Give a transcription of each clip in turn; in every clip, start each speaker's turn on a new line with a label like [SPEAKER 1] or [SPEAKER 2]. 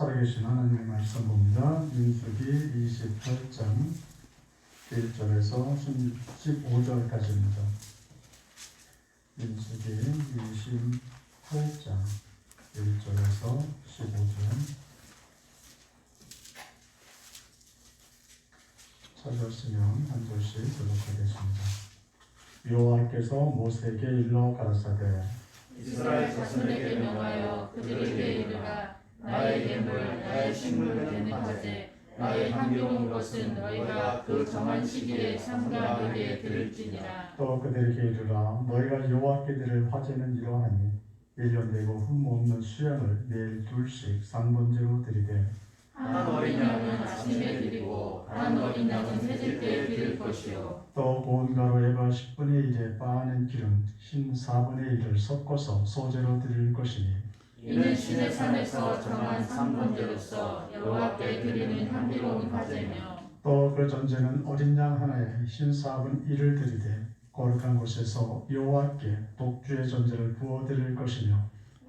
[SPEAKER 1] 살아계신 하나님의 말씀 봅니다. 민수기 28장 1절에서 15절까지입니다. 민수기 28장 1절에서 15절 찾았으면 한 절씩 교독하겠습니다. 여호와께서 모세에게 일러 가라사대
[SPEAKER 2] 이스라엘 자손에게 명하여 그들에게 이르라. 나의 예물, 나의 식물을 내는 화제, 나의 향기로운 것은 너희가 그 정한 시기에 삼가 너희에 드릴지니라.
[SPEAKER 1] 또 그들에게 이르라. 너희가 여호와께 드릴 화제는 이러하니 1년 되고 흠 없는 수양을 매일 둘씩 상번제로 드리되
[SPEAKER 2] 한 어린 양은 아침에 드리고 한 어린 양은 세질 때에 드릴 것이요.
[SPEAKER 1] 또 고운 가루 에바 10분의 1에 빻아낸 기름 흰 4분의 1을 섞어서 소제로 드릴 것이니
[SPEAKER 2] 이는 신의 산에서 정한 삼번제로서 여호와께 드리는 향기로운 화제며
[SPEAKER 1] 또 그 전제는 어린 양 하나에 흰 4분 1을 드리되 거룩한 곳에서 여호와께 독주의 전제를 부어 드릴 것이며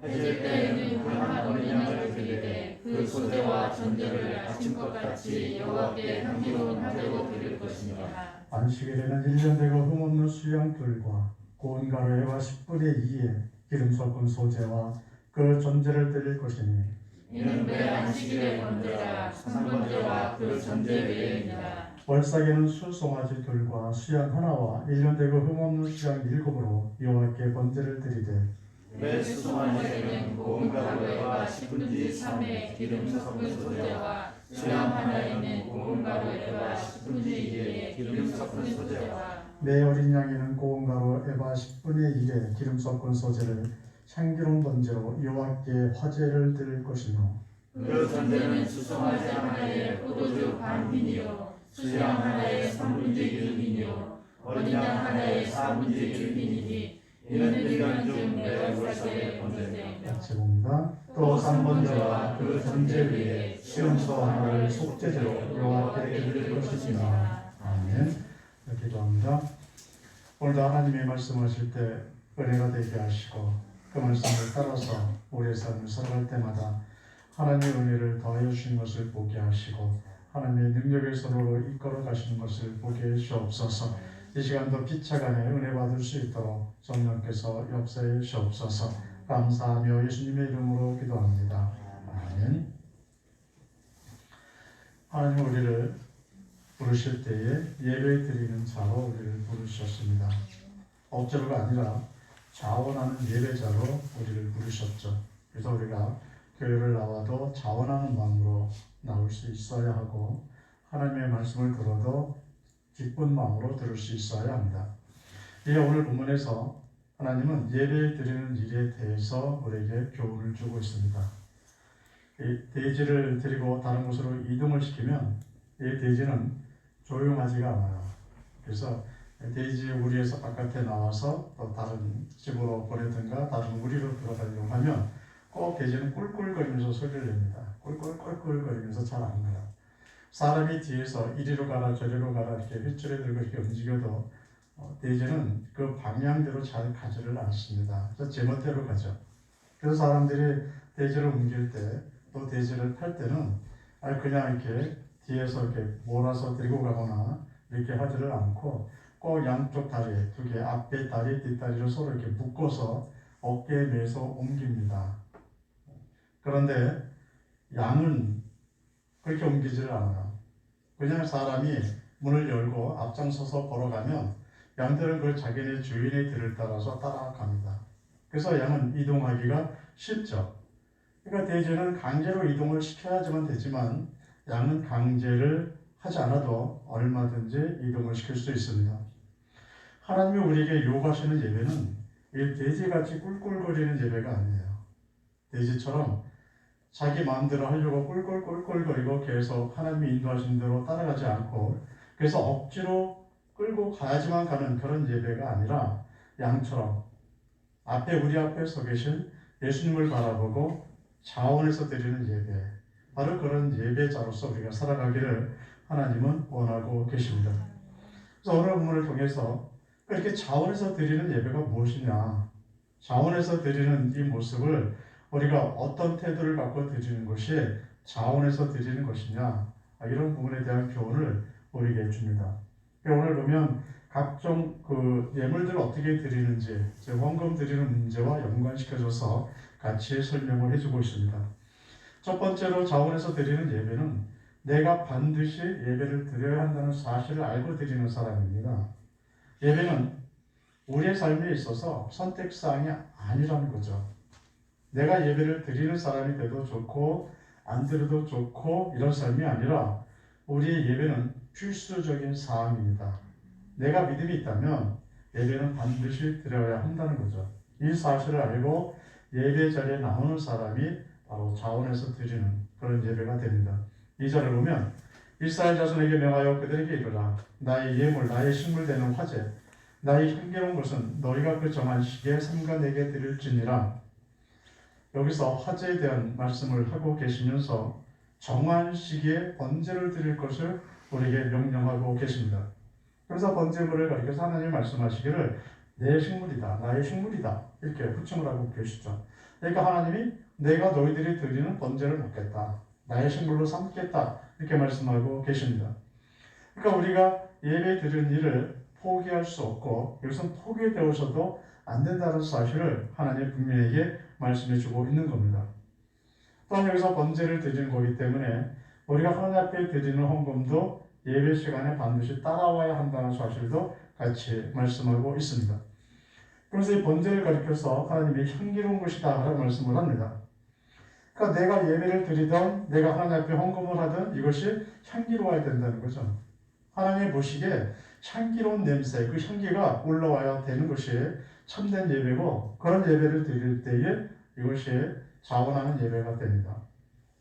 [SPEAKER 2] 해질 때에는 한 어린 양을 드리되 그 소제와 전제를 아침과 같이 여호와께 향기로운 화제로 드릴 것이니라.
[SPEAKER 1] 안식일에는 1년 되고 흠없는 수양들과 고운 가루 에바 10분의 2에 기름 섞은 소제와 그 전제를 드릴 것이니
[SPEAKER 2] 이는 매 안식일의 번제라 삼번제와 그 전제 외에니라.
[SPEAKER 1] 월삭에는 수송아지들과 수양 하나와 1년 되고 흠없는 수양 7으로 여호와께 번제를 드리되
[SPEAKER 2] 매 수송아지에는 고운 가루에와 10분의 3의 기름 섞은 소제와 수양 하나에는 고운 가루에와 10분의 2의 기름 섞은 소제와
[SPEAKER 1] 매 어린 양에는 고운 가루 에바 10분의 1에 기름 섞은 소제를 향기로운 번제로 여호와께 화제를 드릴 것이며
[SPEAKER 2] 그 전제는 수송아지 하나에 포도주 반 흰이요 수양 하나에 3분의 1흰이요 어린 양 하나에 4분의 1흰이니 이는 일간중 매월 월삭의 번제니라.
[SPEAKER 1] 같이 봅니다. 또 상번제와 그 전제 위에 시험소 하나를 속죄제로 여호와께 드릴 것이니라. 아멘. 이렇게 기도합니다. 오늘도 하나님의 말씀하실 때 은혜가 되게 하시고 그 말씀을 따라서 우리의 삶을 살아갈 때마다 하나님의 은혜를 더하여 주신 것을 보게 하시고 하나님의 능력의 서로로 이끌어 가시는 것을 보게 해주옵소서. 이 시간도 피차간에 은혜 받을 수 있도록 성령께서 역사해 주옵소서. 감사하며 예수님의 이름으로 기도합니다. 아멘. 하나님 우리를 부르실 때에 예배 드리는 자로 우리를 부르셨습니다. 억지로가 아니라 자원하는 예배자로 우리를 부르셨죠. 그래서 우리가 교회를 나와도 자원하는 마음으로 나올 수 있어야 하고 하나님의 말씀을 들어도 기쁜 마음으로 들을 수 있어야 합니다. 이 오늘 본문에서 하나님은 예배 드리는 일에 대해서 우리에게 교훈을 주고 있습니다. 이 돼지를 데리고 다른 곳으로 이동을 시키면 이 돼지는 조용하지가 않아요. 그래서 돼지 우리에서 바깥에 나와서 또 다른 집으로 보내든가 다른 우리로 들어가려고 하면 꼭 돼지는 꿀꿀거리면서 소리를 냅니다. 꿀꿀꿀꿀거리면서 잘 안 가요. 사람이 뒤에서 이리로 가라 저리로 가라 이렇게 휘줄에 들고 이렇게 움직여도 돼지는 그 방향대로 잘 가지를 않습니다. 그래서 제멋대로 가죠. 그래서 사람들이 돼지를 옮길 때 또 돼지를 탈 때는 그냥 이렇게 뒤에서 이렇게 몰아서 들고 가거나 이렇게 하지를 않고 꼭 양쪽 다리 두 개, 앞에 다리, 뒷다리를 서로 이렇게 묶어서 어깨에 매서 옮깁니다. 그런데 양은 그렇게 옮기지를 않아요. 그냥 사람이 문을 열고 앞장서서 걸어가면 양들은 그걸 자기네 주인의 뒤를 따라서 따라갑니다. 그래서 양은 이동하기가 쉽죠. 그러니까 돼지는 강제로 이동을 시켜야지만 되지만 양은 강제를 하지 않아도 얼마든지 이동을 시킬 수 있습니다. 하나님이 우리에게 요구하시는 예배는 이 돼지같이 꿀꿀거리는 예배가 아니에요. 돼지처럼 자기 마음대로 하려고 꿀꿀꿀꿀거리고 계속 하나님이 인도하신 대로 따라가지 않고 그래서 억지로 끌고 가야지만 가는 그런 예배가 아니라 양처럼 우리 앞에 서 계신 예수님을 바라보고 자원해서 드리는 예배, 바로 그런 예배자로서 우리가 살아가기를 하나님은 원하고 계십니다. 그래서 오늘 본문을 통해서 이렇게 자원해서 드리는 예배가 무엇이냐, 자원해서 드리는 이 모습을 우리가 어떤 태도를 갖고 드리는 것이 자원해서 드리는 것이냐, 이런 부분에 대한 교훈을 우리에게 줍니다. 오늘 보면 각종 그 예물들을 어떻게 드리는지, 원금 드리는 문제와 연관시켜줘서 같이 설명을 해주고 있습니다. 첫 번째로 자원해서 드리는 예배는 내가 반드시 예배를 드려야 한다는 사실을 알고 드리는 사람입니다. 예배는 우리의 삶에 있어서 선택사항이 아니라는 거죠. 내가 예배를 드리는 사람이 돼도 좋고 안 드려도 좋고 이런 삶이 아니라 우리의 예배는 필수적인 사항입니다. 내가 믿음이 있다면 예배는 반드시 드려야 한다는 거죠. 이 사실을 알고 예배 자리에 나오는 사람이 바로 자원해서 드리는 그런 예배가 됩니다. 2절을 보면 이스라엘 자손에게 명하여 그들에게 이르라. 나의 예물, 나의 식물 되는 화제, 나의 향기로운 것은 너희가 그 정한 시기에 삼가 내게 드릴지니라. 여기서 화제에 대한 말씀을 하고 계시면서 정한 시기에 번제를 드릴 것을 우리에게 명령하고 계십니다. 그래서 번제물을 가리켜서 하나님 말씀하시기를 내 식물이다, 나의 식물이다 이렇게 호칭을 하고 계시죠. 그러니까 하나님이 내가 너희들이 드리는 번제를 먹겠다, 나의 식물로 삼겠다 이렇게 말씀하고 계십니다. 그러니까 우리가 예배 드리는 일을 포기할 수 없고 이것은 포기되어서도 안 된다는 사실을 하나님 분명하게 말씀해 주고 있는 겁니다. 또한 여기서 번제를 드리는 거기 때문에 우리가 하나님 앞에 드리는 헌금도 예배 시간에 반드시 따라와야 한다는 사실도 같이 말씀하고 있습니다. 그래서 이 번제를 가리켜서 하나님이 향기로운 것이다 라고 말씀을 합니다. 그러니까 내가 예배를 드리던 내가 하나님 앞에 헌금을 하던 이것이 향기로워야 된다는 거죠. 하나님 보시기에 향기로운 냄새, 그 향기가 올라와야 되는 것이 참된 예배고 그런 예배를 드릴 때에 이것이 자원하는 예배가 됩니다.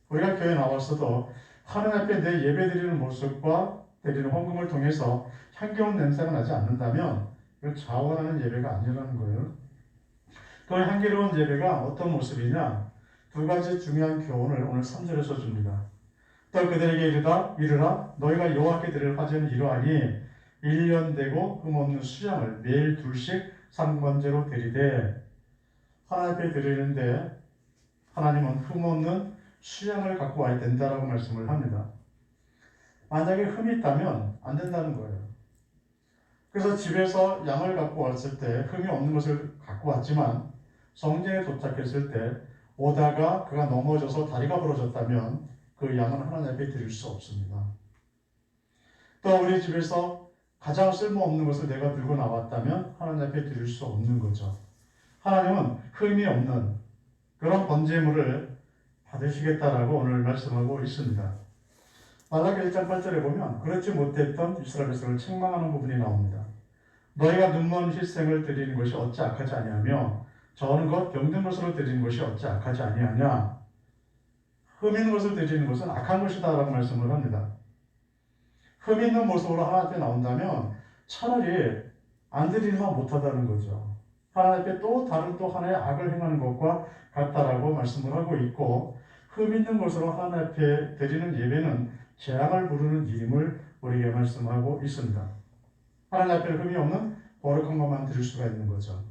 [SPEAKER 1] 우리가 교회 나왔어도 하나님 앞에 내 예배 드리는 모습과 드리는 헌금을 통해서 향기로운 냄새가 나지 않는다면 이건 자원하는 예배가 아니라는 거예요. 그 향기로운 예배가 어떤 모습이냐? 두 가지 중요한 교훈을 오늘 3절에서 줍니다. 또 그들에게 이르라 너희가 여호와께 드릴 화제는 이러하니 1년 되고 흠없는 수양을 매일 둘씩 상번제로 드리되 하나님 앞에 드리는데 하나님은 흠없는 수양을 갖고 와야 된다라고 말씀을 합니다. 만약에 흠이 있다면 안 된다는 거예요. 그래서 집에서 양을 갖고 왔을 때 흠이 없는 것을 갖고 왔지만 성전에 도착했을 때 오다가 그가 넘어져서 다리가 부러졌다면 그 양은 하나님 앞에 드릴 수 없습니다. 또 우리 집에서 가장 쓸모없는 것을 내가 들고 나왔다면 하나님 앞에 드릴 수 없는 거죠. 하나님은 흠이 없는 그런 번제물을 받으시겠다라고 오늘 말씀하고 있습니다. 말라기 1장 8절에 보면 그렇지 못했던 이스라엘 백성을 책망하는 부분이 나옵니다. 너희가 눈먼 희생을 드리는 것이 어찌 악하지 아니하며 저는 것 병든 것으로 드리는 것이 어찌 악하지 아니하냐. 흠 있는 것을 드리는 것은 악한 것이다 라고 말씀을 합니다. 흠 있는 모습으로 하나님 앞에 나온다면 차라리 안 드리면 못하다는 거죠. 하나님 앞에 또 다른 또 하나의 악을 행하는 것과 같다라고 말씀을 하고 있고 흠 있는 것으로 하나님 앞에 드리는 예배는 재앙을 부르는 일임을 우리에게 말씀하고 있습니다. 하나님 앞에 흠이 없는 거룩한 것만 드릴 수가 있는 거죠.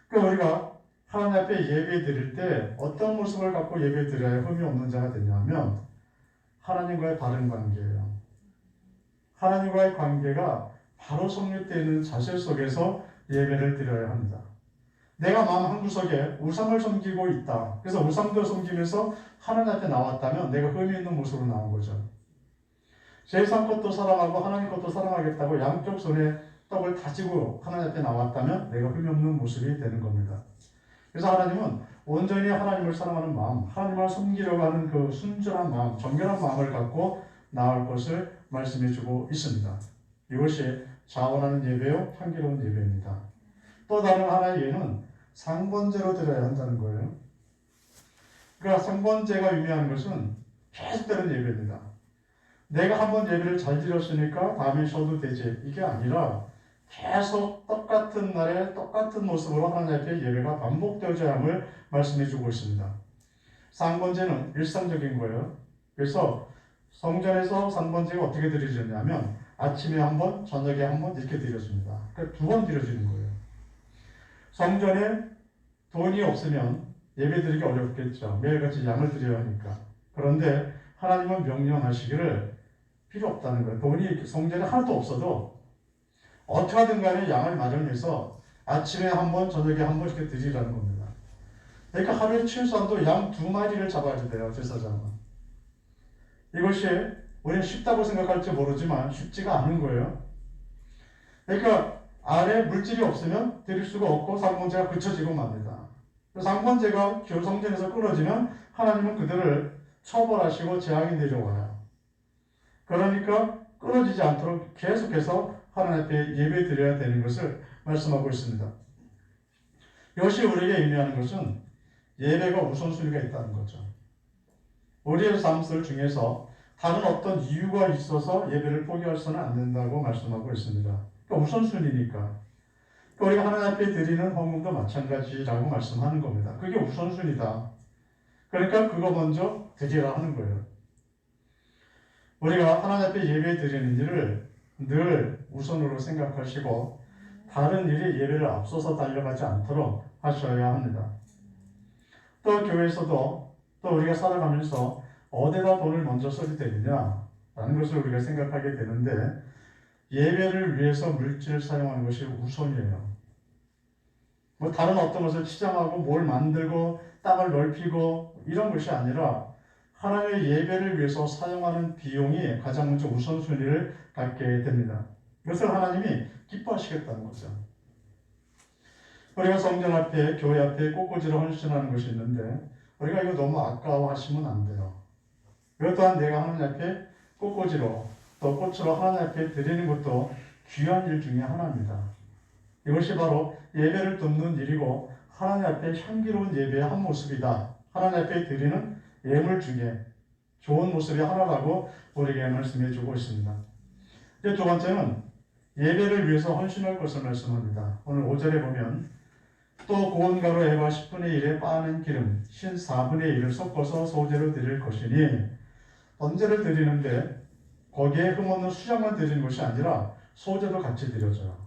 [SPEAKER 1] 그러니까 우리가 하나님 앞에 예배 드릴 때 어떤 모습을 갖고 예배 드려야 흠이 없는 자가 되냐면 하나님과의 바른 관계예요. 하나님과의 관계가 바로 성립되어 있는 자세 속에서 예배를 드려야 합니다. 내가 마음 한구석에 우상을 섬기고 있다. 그래서 우상도 섬기면서 하나님 앞에 나왔다면 내가 흠이 있는 모습으로 나온 거죠. 세상 것도 사랑하고 하나님 것도 사랑하겠다고 양쪽 손에 떡을 다지고 하나님 앞에 나왔다면 내가 흠이 없는 모습이 되는 겁니다. 그래서 하나님은 온전히 하나님을 사랑하는 마음, 하나님을 섬기려고 하는 그 순전한 마음, 정결한 마음을 갖고 나올 것을 말씀해주고 있습니다. 이것이 자원하는 예배요, 향기로운 예배입니다. 또 다른 하나의 예는 상번제로 드려야 한다는 거예요. 그러니까 상번제가 의미하는 것은 계속되는 예배입니다. 내가 한번 예배를 잘 드렸으니까 다음에 쉬어도 되지. 이게 아니라 계속 똑같은 날에 똑같은 모습으로 하나님 앞에 예배가 반복되어져야 함을 말씀해주고 있습니다. 상번제는 일상적인 거예요. 그래서 성전에서 상번제가 어떻게 드려지냐면 아침에 한 번, 저녁에 한 번 이렇게 드려집니다. 그러니까 2번 드려지는 거예요. 성전에 돈이 없으면 예배 드리기 어렵겠죠. 매일같이 양을 드려야 하니까. 그런데 하나님은 명령하시기를 필요 없다는 거예요. 돈이 성전에 하나도 없어도 어떻게 하든 간에 양을 마련해서 아침에 한 번, 저녁에 한 번 이렇게 드리라는 겁니다. 그러니까 하루에 최소한도 양 2마리를 잡아야 돼요, 제사장은. 이것이 우리는 쉽다고 생각할지 모르지만 쉽지가 않은 거예요. 그러니까 안에 물질이 없으면 드릴 수가 없고 상번제가 그쳐지고 맙니다. 상번제가 성전에서 끊어지면 하나님은 그들을 처벌하시고 재앙이 내려와요. 그러니까 끊어지지 않도록 계속해서 하나님 앞에 예배 드려야 되는 것을 말씀하고 있습니다. 이것이 우리에게 의미하는 것은 예배가 우선순위가 있다는 거죠. 우리의 삶들 중에서 다른 어떤 이유가 있어서 예배를 포기해서는 안 된다고 말씀하고 있습니다. 그러니까 우선순위니까. 그러니까 우리가 하나님 앞에 드리는 헌금도 마찬가지라고 말씀하는 겁니다. 그게 우선순위다. 그러니까 그거 먼저 드리라 하는 거예요. 우리가 하나님 앞에 예배 드리는 일을 늘 우선으로 생각하시고 다른 일이 예배를 앞서서 달려가지 않도록 하셔야 합니다. 또 교회에서도 또 우리가 살아가면서 어디다 돈을 먼저 써도 되느냐라는 것을 우리가 생각하게 되는데 예배를 위해서 물질을 사용하는 것이 우선이에요. 뭐 다른 어떤 것을 치장하고 뭘 만들고 땅을 넓히고 이런 것이 아니라 하나님의 예배를 위해서 사용하는 비용이 가장 먼저 우선순위를 갖게 됩니다. 이것을 하나님이 기뻐하시겠다는 거죠. 우리가 성전 앞에, 교회 앞에 꽃꽂이로 헌신하는 것이 있는데 우리가 이거 너무 아까워하시면 안 돼요. 이것 또한 내가 하나님 앞에 꽃꽂이로 또 꽃으로 하나님 앞에 드리는 것도 귀한 일 중에 하나입니다. 이것이 바로 예배를 돕는 일이고 하나님 앞에 향기로운 예배의 한 모습이다. 하나님 앞에 드리는 예물 중에 좋은 모습이 하나라고 우리에게 말씀해 주고 있습니다. 이제 두 번째는 예배를 위해서 헌신할 것을 말씀합니다. 오늘 5절에 보면 또 고운 가루 에바 10분의 1에 빻는 기름 신 4분의 1을 섞어서 소제로 드릴 것이니 번제를 드리는데 거기에 흠없는 수장만 드리는 것이 아니라 소제도 같이 드려져요.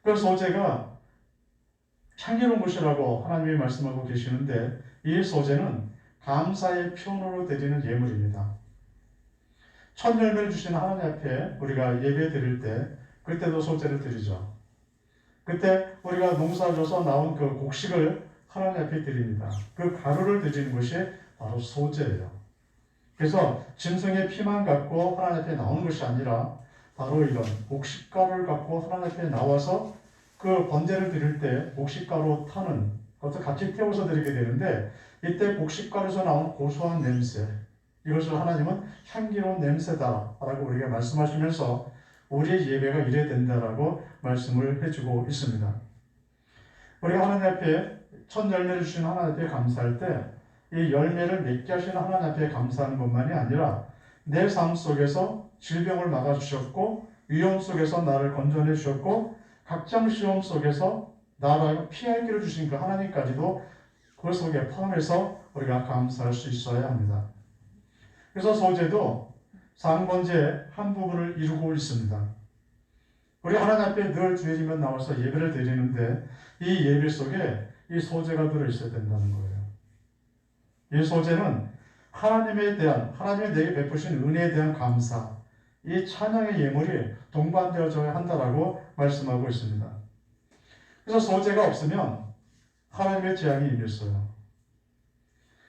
[SPEAKER 1] 그 소제가 향기로운 것이라고 하나님이 말씀하고 계시는데 이 소제는 감사의 표현으로 드리는 예물입니다. 첫 열매를 주시는 하나님 앞에 우리가 예배 드릴 때 그때도 소제를 드리죠. 그때 우리가 농사져서 나온 그 곡식을 하나님 앞에 드립니다. 그 가루를 드리는 것이 바로 소제예요. 그래서 짐승의 피만 갖고 하나님 앞에 나오는 것이 아니라 바로 이런 곡식가루를 갖고 하나님 앞에 나와서 그 번제를 드릴 때 곡식가루 타는 것을 같이 태워서 드리게 되는데 이때 곡식가루에서 나온 고소한 냄새 이것을 하나님은 향기로운 냄새다라고 우리가 말씀하시면서 우리의 예배가 이래야 된다라고 말씀을 해주고 있습니다. 우리가 하나님 앞에 첫 열매를 주신 하나님 앞에 감사할 때 이 열매를 맺게 하시는 하나님 앞에 감사하는 것만이 아니라 내 삶 속에서 질병을 막아주셨고 위험 속에서 나를 건져내 주셨고 각종 시험 속에서 나를 피할 길을 주신 그 하나님까지도 그 속에 포함해서 우리가 감사할 수 있어야 합니다. 그래서 소제도 상번제의 한 부분을 이루고 있습니다. 우리 하나님 앞에 늘 주일이면 나와서 예배를 드리는데 이 예배 속에 이 소제가 들어있어야 된다는 거예요. 이 소제는 하나님에 대한, 하나님이 내게 베푸신 은혜에 대한 감사, 이 찬양의 예물이 동반되어져야 한다라고 말씀하고 있습니다. 그래서 소제가 없으면 하나님의 재앙이 임했어요.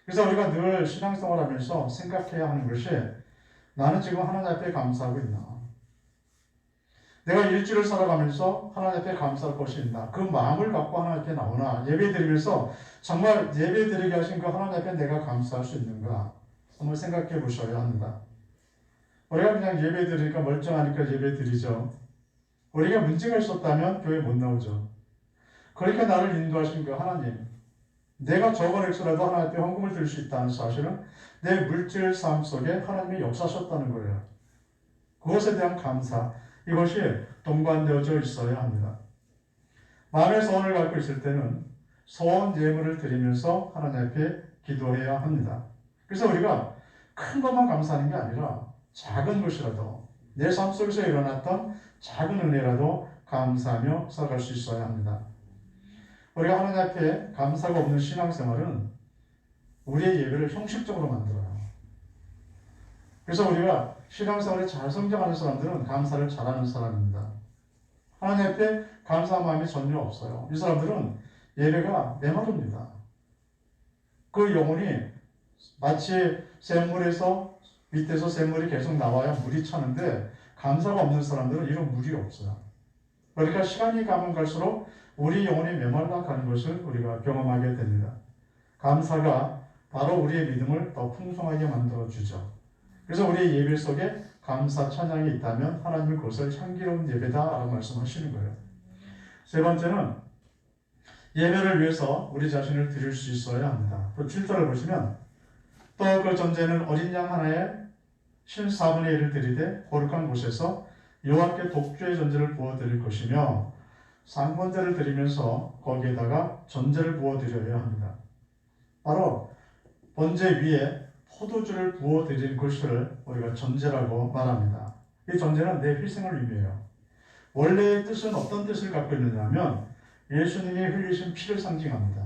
[SPEAKER 1] 그래서 우리가 늘 신앙생활 하면서 생각해야 하는 것이 나는 지금 하나님 앞에 감사하고 있나? 내가 일주일을 살아가면서 하나님 앞에 감사할 것이 있나? 그 마음을 갖고 하나님 앞에 나오나? 예배 드리면서 정말 예배 드리게 하신 그 하나님 앞에 내가 감사할 수 있는가? 한번 생각해 보셔야 합니다. 우리가 그냥 예배 드리니까 멀쩡하니까 예배 드리죠. 우리가 문제가 있었다면 교회 못 나오죠. 그러니까 나를 인도하신 그 하나님, 내가 적은 액수라도 하나님 앞에 헌금을 드릴 수 있다는 사실은 내 물질 삶 속에 하나님이 역사하셨다는 거예요. 그것에 대한 감사, 이것이 동반되어져 있어야 합니다. 마음의 소원을 갖고 있을 때는 소원 예물을 드리면서 하나님 앞에 기도해야 합니다. 그래서 우리가 큰 것만 감사하는 게 아니라 작은 것이라도 내 삶 속에서 일어났던 작은 은혜라도 감사하며 살아갈 수 있어야 합니다. 우리가 하나님 앞에 감사가 없는 신앙생활은 우리의 예배를 형식적으로 만들어요. 그래서 우리가 신앙생활에 잘 성장하는 사람들은 감사를 잘하는 사람입니다. 하나님 앞에 감사한 마음이 전혀 없어요. 이 사람들은 예배가 메마릅니다. 그 영혼이 마치 샘물에서 밑에서 샘물이 계속 나와야 물이 차는데 감사가 없는 사람들은 이런 물이 없어요. 그러니까 시간이 가면 갈수록 우리 영혼이 메말라 가는 것을 우리가 경험하게 됩니다. 감사가 바로 우리의 믿음을 더 풍성하게 만들어주죠. 그래서 우리의 예배 속에 감사 찬양이 있다면 하나님은 그것을 향기로운 예배다라고 말씀하시는 거예요. 세 번째는 예배를 위해서 우리 자신을 드릴 수 있어야 합니다. 또 7절을 보시면 또 그 전제는 어린 양 하나에 신 4분의 1을 드리되 거룩한 곳에서 여호와께 독주의 전제를 부어드릴 것이며 상번제를 드리면서 거기에다가 전제를 부어드려야 합니다. 바로 번제 위에 포도주를 부어드린 것을 우리가 전제라고 말합니다. 이 전제는 내 희생을 의미해요. 원래의 뜻은 어떤 뜻을 갖고 있느냐면 예수님이 흘리신 피를 상징합니다.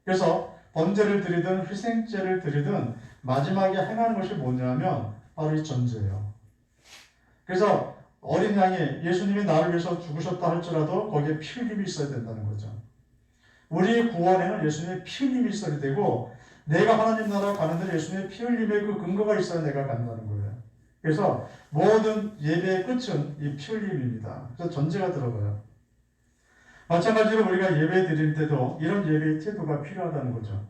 [SPEAKER 1] 그래서 번제를 드리든 희생제를 드리든 마지막에 행하는 것이 뭐냐면 바로 이 전제예요. 그래서 어린 양이 예수님이 나를 위해서 죽으셨다 할지라도 거기에 피 흘림이 있어야 된다는 거죠. 우리 구원에는 예수님의 피 흘림이 있어야 되고 내가 하나님 나라 가는데 예수님의 피 흘림의 그 근거가 있어야 내가 간다는 거예요. 그래서 모든 예배의 끝은 이 피 흘림입니다. 그래서 전제가 들어가요. 마찬가지로 우리가 예배 드릴 때도 이런 예배의 태도가 필요하다는 거죠.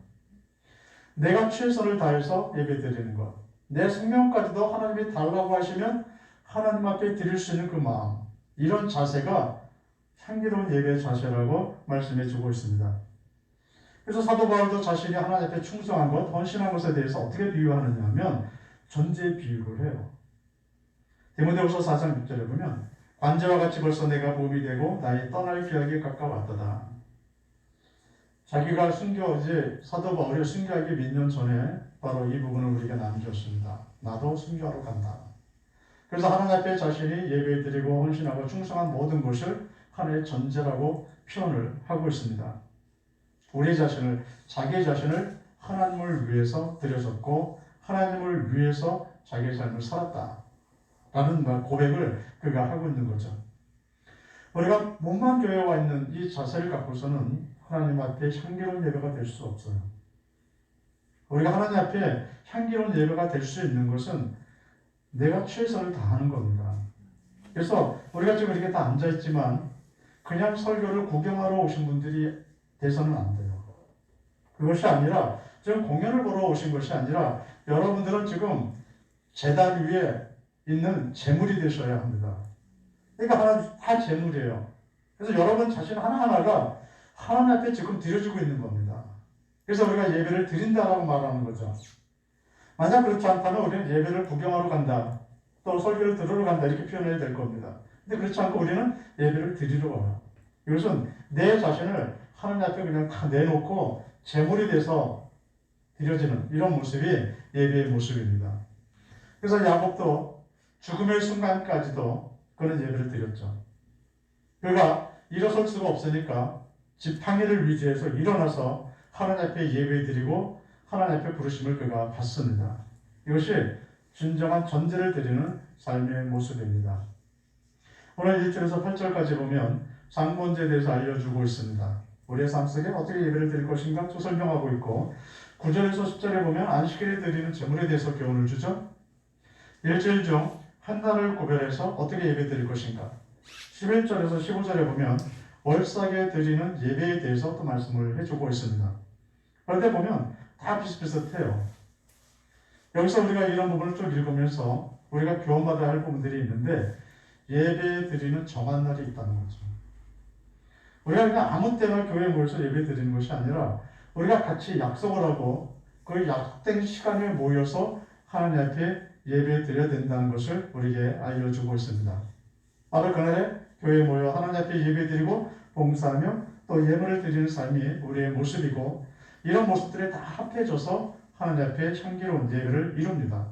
[SPEAKER 1] 내가 최선을 다해서 예배 드리는 것. 내 생명까지도 하나님이 달라고 하시면 하나님 앞에 드릴 수 있는 그 마음. 이런 자세가 향기로운 예배의 자세라고 말씀해 주고 있습니다. 그래서 사도 바울도 자신이 하나님 앞에 충성한 것, 헌신한 것에 대해서 어떻게 비유하느냐 하면 전제의 비유를 해요. 디모데후서 4장 6절에 보면 관제와 같이 벌써 내가 몸이 되고 나의 떠날 기약이 가까웠도다. 자기가 이제 사도 바울이 순교하기 몇 년 전에 바로 이 부분을 우리에게 남겼습니다. 나도 순교하러 간다. 그래서 하나님 앞에 자신이 예배드리고 헌신하고 충성한 모든 것을 하나의 전제라고 표현을 하고 있습니다. 우리 자신을, 자기 자신을 하나님을 위해서 드려졌고 하나님을 위해서 자기의 삶을 살았다. 라는 고백을 그가 하고 있는 거죠. 우리가 몸만 교회에 와 있는 이 자세를 갖고서는 하나님 앞에 향기로운 예배가 될 수 없어요. 우리가 하나님 앞에 향기로운 예배가 될 수 있는 것은 내가 최선을 다하는 겁니다. 그래서 우리가 지금 이렇게 다 앉아있지만 그냥 설교를 구경하러 오신 분들이 돼서는 안 돼요. 그것이 아니라 지금 공연을 보러 오신 것이 아니라 여러분들은 지금 제단 위에 있는 재물이 되셔야 합니다. 그러니까 하나 다 재물이에요. 그래서 여러분 자신 하나하나가 하나님 앞에 지금 드려지고 있는 겁니다. 그래서 우리가 예배를 드린다라고 말하는 거죠. 만약 그렇지 않다면 우리는 예배를 구경하러 간다, 또 설교를 들으러 간다 이렇게 표현해야 될 겁니다. 근데 그렇지 않고 우리는 예배를 드리러 와요. 이것은 내 자신을 하나님 앞에 그냥 다 내놓고 재물이 돼서 드려지는 이런 모습이 예배의 모습입니다. 그래서 야곱도 죽음의 순간까지도 그는 예배를 드렸죠. 그가 일어설 수가 없으니까 지팡이를 위지해서 일어나서 하나님 앞에 예배드리고 하나님 앞에 부르심을 그가 받습니다. 이것이 진정한 전제를 드리는 삶의 모습입니다. 오늘 1절에서 8절까지 보면 상번제에 대해서 알려주고 있습니다. 우리의 삶 속에 어떻게 예배를 드릴 것인가 또 설명하고 있고 9절에서 10절에 보면 안식일에 드리는 제물에 대해서 교훈을 주죠. 일주일 중 한 날을 구별해서 어떻게 예배 드릴 것인가. 11절에서 15절에 보면 월삭에 드리는 예배에 대해서 또 말씀을 해주고 있습니다. 그런데 보면 다 비슷비슷해요. 여기서 우리가 이런 부분을 좀 읽으면서 우리가 교훈받아야 할 부분들이 있는데 예배 드리는 정한 날이 있다는 거죠. 우리가 그냥 아무 때나 교회에 모여서 예배 드리는 것이 아니라 우리가 같이 약속을 하고 그 약속된 시간에 모여서 하나님 앞에 예배 드려야 된다는 것을 우리에게 알려주고 있습니다. 바로 그날에 교회에 모여 하나님 앞에 예배 드리고 봉사하며 또 예물을 드리는 삶이 우리의 모습이고 이런 모습들이 다 합해져서 하나님 앞에 향기로운 예배를 이룹니다.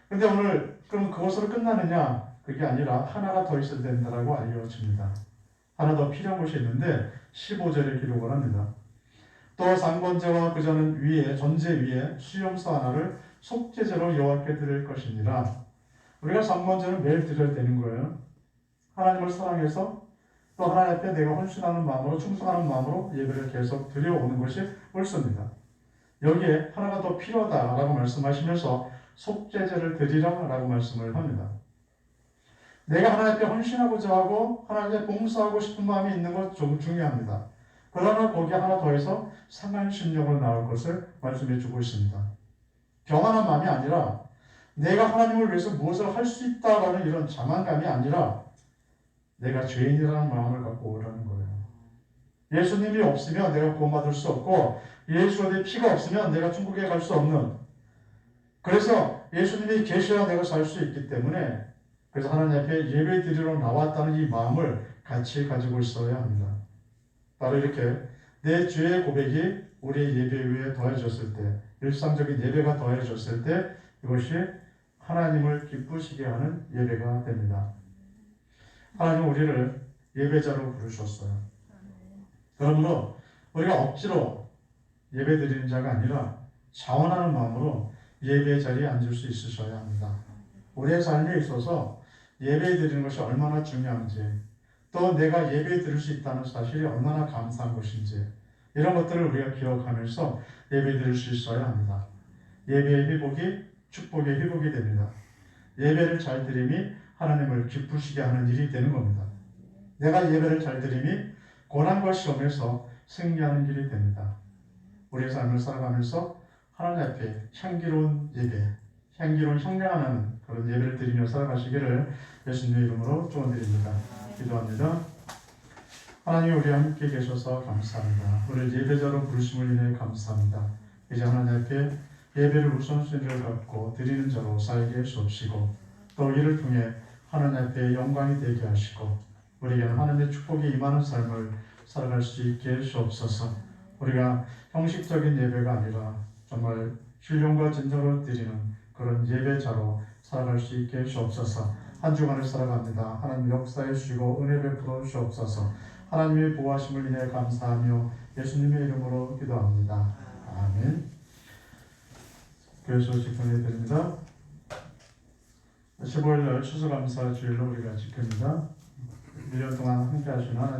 [SPEAKER 1] 그런데 오늘 그럼 그것으로 끝나느냐? 그게 아니라 하나가 더 있어야 된다고 알려집니다. 하나 더 필요한 것이 있는데 15절에 기록을 합니다. 또 상번제와 그전은 위에 전제 위에 수염서 하나를 속죄제로 여호와께 드릴 것이니라. 우리가 삼번제는 매일 드려야 되는 거예요. 하나님을 사랑해서 또 하나님 앞에 내가 헌신하는 마음으로 충성하는 마음으로 예배를 계속 드려오는 것이 옳습니다. 여기에 하나가 더 필요하다라고 말씀하시면서 속죄제를 드리라라고 말씀을 합니다. 내가 하나님 앞에 헌신하고자 하고 하나님 앞에 봉사하고 싶은 마음이 있는 것 좀 중요합니다. 그러나 거기에 하나 더해서 상한 심령으로 나올 것을 말씀해 주고 있습니다. 교만한 마음이 아니라 내가 하나님을 위해서 무엇을 할 수 있다라는 이런 자만감이 아니라 내가 죄인이라는 마음을 갖고 오라는 거예요. 예수님이 없으면 내가 구원받을 수 없고 예수의 피가 없으면 내가 천국에 갈 수 없는, 그래서 예수님이 계셔야 내가 살 수 있기 때문에 그래서 하나님 앞에 예배 드리러 나왔다는 이 마음을 같이 가지고 있어야 합니다. 바로 이렇게 내 죄의 고백이 우리의 예배 위에 더해졌을 때, 일상적인 예배가 더해졌을 때 이것이 하나님을 기쁘시게 하는 예배가 됩니다. 하나님은 우리를 예배자로 부르셨어요. 그러므로 우리가 억지로 예배 드리는 자가 아니라 자원하는 마음으로 예배 자리에 앉을 수 있으셔야 합니다. 우리의 삶에 있어서 예배 드리는 것이 얼마나 중요한지, 또 내가 예배 드릴 수 있다는 사실이 얼마나 감사한 것인지, 이런 것들을 우리가 기억하면서 예배 드릴 수 있어야 합니다. 예배의 회복이 축복의 회복이 됩니다. 예배를 잘 드림이 하나님을 기쁘시게 하는 일이 되는 겁니다. 내가 예배를 잘 드림이 고난과 시험에서 승리하는 길이 됩니다. 우리의 삶을 살아가면서 하나님 앞에 향기로운 예배, 향기로운 향량하는 그런 예배를 드리며 살아가시기를 예수님의 이름으로 축원드립니다. 기도합니다. 하나님, 우리와 함께 계셔서 감사합니다. 우리를 예배자로 부르심을 인해 감사합니다. 이제 하나님 앞에 예배를 우선순위를 갖고 드리는 자로 살게 해주옵시고, 또 이를 통해 하나님 앞에 영광이 되게 하시고 우리에게는 하나님의 축복이 임하는 삶을 살아갈 수 있게 해주옵소서. 우리가 형식적인 예배가 아니라 정말 신령과 진정으로 드리는 그런 예배자로 살아갈 수 있게 해주옵소서. 한 주간을 살아갑니다. 하나님 역사해 주시고 은혜 베풀어 주옵소서. 하나님의 보호하심을 인해 감사하며 예수님의 이름으로 기도합니다. 아멘. 교회 소식 전해드립니다. 15일날 추수감사 주일로 우리가 지킵니다. 1년 동안 함께 하신 하나님